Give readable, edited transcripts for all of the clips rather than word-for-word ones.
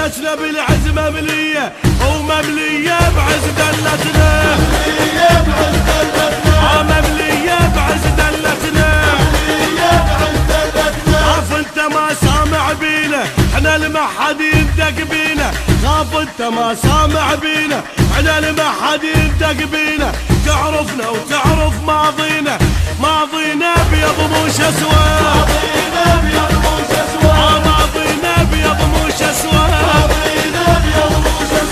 دلتنا بالعز مملية ومملية بعز دلتنا، مملية بعز دلتنا، مملية بعز دلتنا، خاف انت ما سامع بينا احنا المحد يندق بينا، خاف انت ما سامع بينا احنا المحد يندق بينا، تعرفنا وتعرف ماضينا، ماضينا بيض مش اسود، ماضينا بيض مش اسود، ماضينا بيض مش اسود، ماضينا بيض مش اسود.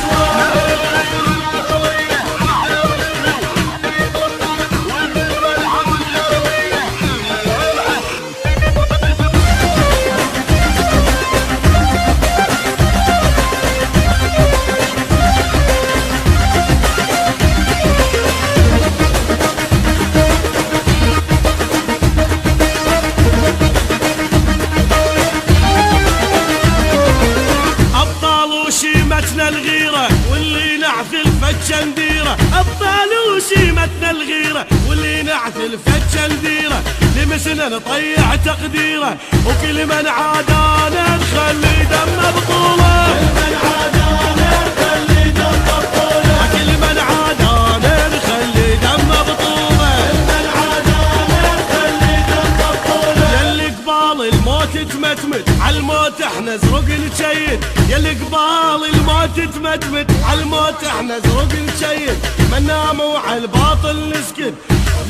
وشيمتنا الغيرة واللي نعثل فتشنديرة، أبطال وشيمتنا الغيرة واللي نعثل فتشنديرة، لمسنا نطيع تقديره وكل من عادانا نخلي دم بطولة، كل من عادانا نخلي دم بطولة، كل من عادانا نخلي دم بطولة، كل من عادانا نخلي دم بطولة. يلي قبال الموت تمتمت عالموت احنا زرق نشيد، يلي قبال الموت تمتمت عالموت احنا زرق نشيد، ما ننام وعالباطل نسكت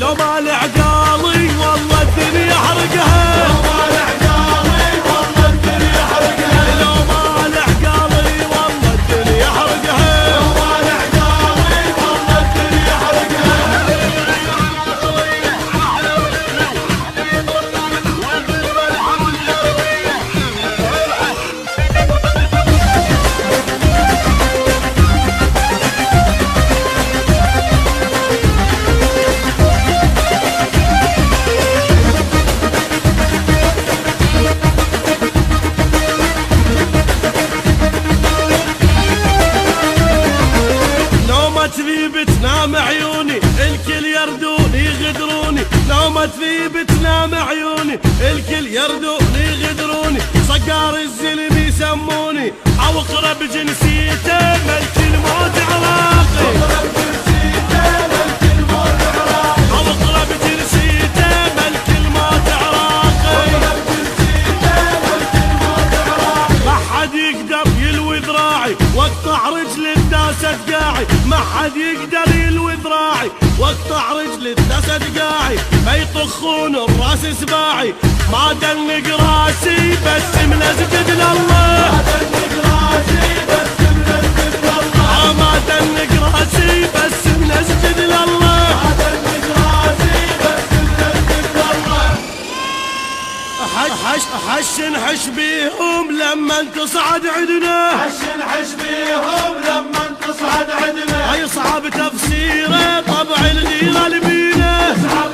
لو ما العقالي والله الدنيا حرقها، لو ما العقالي والله الدنيا حرقها، لو ما العقالي والله الدنيا حرقها، لو ما العقالي والله الدنيا حرقها. تذيب تنام عيوني الكل يردوني يغدروني، لو ما تذيب تنام عيوني الكل يردوني يغدروني، صقار الزلم يسموني او اقرب جنسيته ملك الموت عراقي، اقرب جنسيته ملك الموت عراقي، او اقرب جنسيته ملك الموت عراقي، اقرب جنسيته ملك الموت عراقي. ما حد يقدر يلوي ذراعي واقطع رجل الداسة قاعي، ما حد يقدر يلوي ذراعي واقطع رجل الداسة قاعي، ما يطخون الراس سباعي، ما دنق راسي بس منسجد لله، ما دنق راسي بس منسجد لله، ما دنق راسي بس منسجد لله، ما دنق راسي بس منسجد لله. حش نحش بيهم لما تصعد عدنا، حش نحش بيهم لما تصعد عدنا، هاي صعب تفسيره طبع الغيرة لبينا، صعب